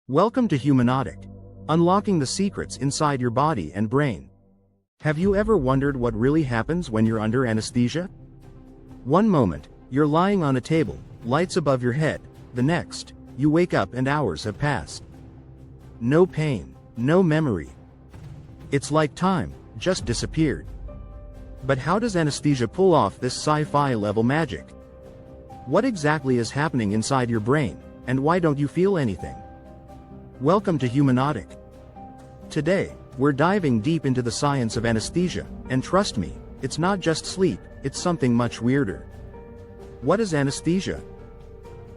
Welcome to Humanautic, unlocking the secrets inside your body and brain. Have you ever wondered what really happens when you're under anesthesia? One moment, you're lying on a table, lights above your head. The next, you wake up and hours have passed. No pain, no memory. It's like time just disappeared. But how does anesthesia pull off this sci-fi level magic? What exactly is happening inside your brain, and why don't you feel anything? Welcome to Humanautic. Today, we're diving deep into the science of anesthesia, and trust me, it's not just sleep, it's something much weirder. What is anesthesia?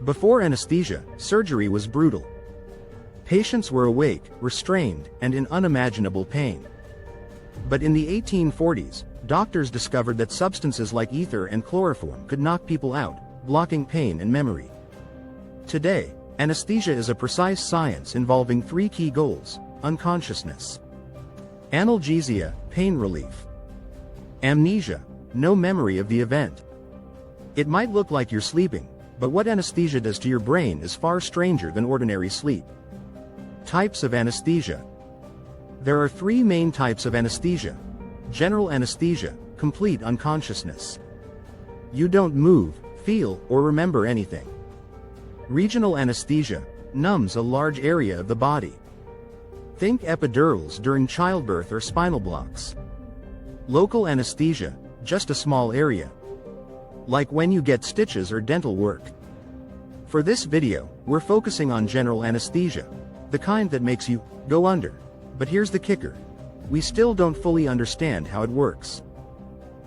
Before anesthesia, surgery was brutal. Patients were awake, restrained, and in unimaginable pain. But in the 1840s, doctors discovered that substances like ether and chloroform could knock people out, blocking pain and memory. Today, anesthesia is a precise science involving three key goals: unconsciousness, analgesia, pain relief, amnesia, no memory of the event. It might look like you're sleeping, but what anesthesia does to your brain is far stranger than ordinary sleep. Types of anesthesia. There are three main types of anesthesia. General anesthesia, complete unconsciousness. You don't move, feel, or remember anything. Regional anesthesia, numbs a large area of the body. Think epidurals during childbirth or spinal blocks. Local anesthesia, just a small area. Like when you get stitches or dental work. For this video, we're focusing on general anesthesia, the kind that makes you go under. But here's the kicker. We still don't fully understand how it works.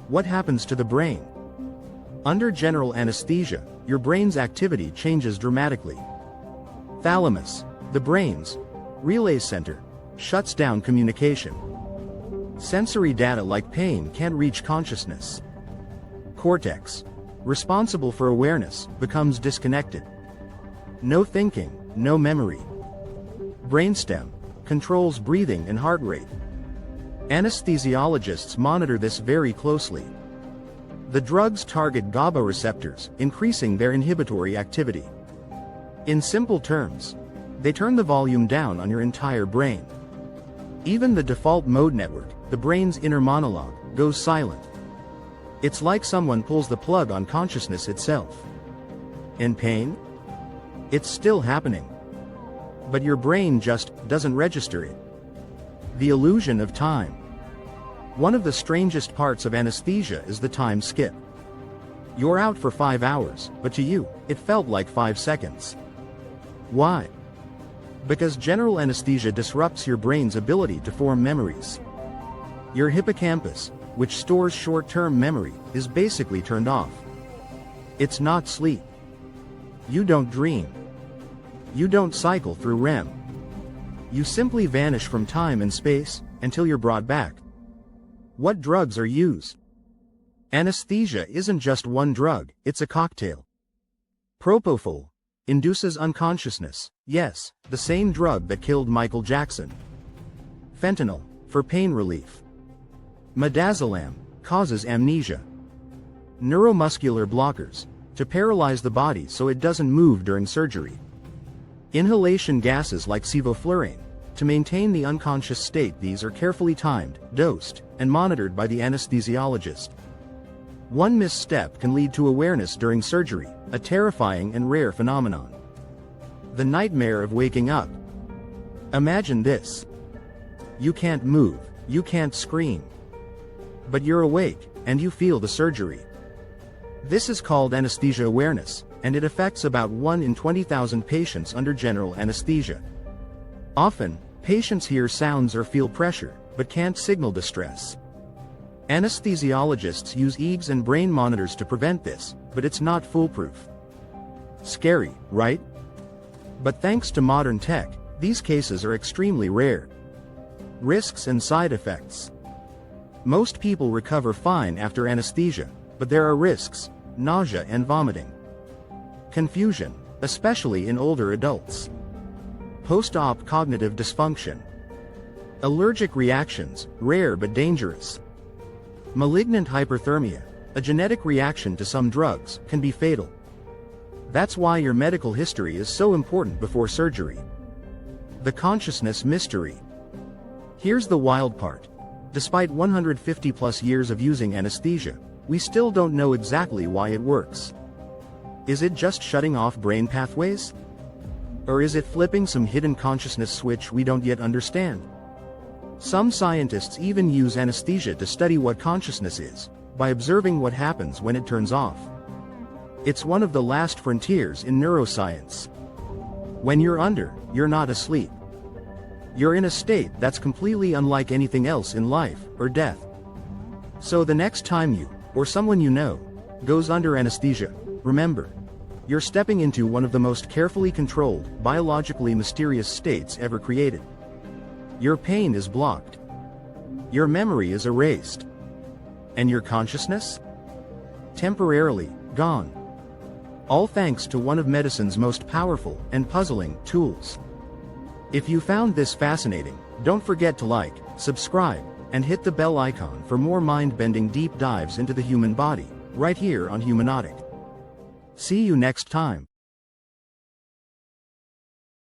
What happens to the brain? Under general anesthesia, your brain's activity changes dramatically. Thalamus, the brain's relay center, shuts down communication. Sensory data like pain can't reach consciousness. Cortex, responsible for awareness, becomes disconnected. No thinking, no memory. Brainstem, controls breathing and heart rate. Anesthesiologists monitor this very closely. The drugs target GABA receptors, increasing their inhibitory activity. In simple terms, they turn the volume down on your entire brain. Even the default mode network, the brain's inner monologue, goes silent. It's like someone pulls the plug on consciousness itself. And pain? It's still happening. But your brain just doesn't register it. The illusion of time. One of the strangest parts of anesthesia is the time skip. You're out for 5 hours, but to you, it felt like 5 seconds. Why? Because general anesthesia disrupts your brain's ability to form memories. Your hippocampus, which stores short-term memory, is basically turned off. It's not sleep. You don't dream. You don't cycle through REM. You simply vanish from time and space, until you're brought back. What drugs are used? Anesthesia isn't just one drug, it's a cocktail. Propofol induces unconsciousness, yes, the same drug that killed Michael Jackson. Fentanyl, for pain relief. Midazolam, causes amnesia. Neuromuscular blockers, to paralyze the body so it doesn't move during surgery. Inhalation gases like sevoflurane, to maintain the unconscious state. These are carefully timed, dosed, and monitored by the anesthesiologist. One misstep can lead to awareness during surgery, a terrifying and rare phenomenon. The nightmare of waking up. Imagine this. You can't move, you can't scream. But you're awake, and you feel the surgery. This is called anesthesia awareness, and it affects about 1 in 20,000 patients under general anesthesia. Often, patients hear sounds or feel pressure, but can't signal distress. Anesthesiologists use EEGs and brain monitors to prevent this, but it's not foolproof. Scary, right? But thanks to modern tech, these cases are extremely rare. Risks and side effects. Most people recover fine after anesthesia, but there are risks: nausea and vomiting. Confusion, especially in older adults. Post-op cognitive dysfunction. Allergic reactions, rare but dangerous. Malignant hyperthermia, a genetic reaction to some drugs, can be fatal. That's why your medical history is so important before surgery. The consciousness mystery. Here's the wild part. Despite 150 plus years of using anesthesia, we still don't know exactly why it works. Is it just shutting off brain pathways? Or is it flipping some hidden consciousness switch we don't yet understand? Some scientists even use anesthesia to study what consciousness is, by observing what happens when it turns off. It's one of the last frontiers in neuroscience. When you're under, you're not asleep. You're in a state that's completely unlike anything else in life or death. So the next time you, or someone you know, goes under anesthesia, remember, you're stepping into one of the most carefully controlled, biologically mysterious states ever created. Your pain is blocked. Your memory is erased. And your consciousness? Temporarily gone. All thanks to one of medicine's most powerful and puzzling tools. If you found this fascinating, don't forget to like, subscribe, and hit the bell icon for more mind-bending deep dives into the human body, right here on Humanautic. See you next time.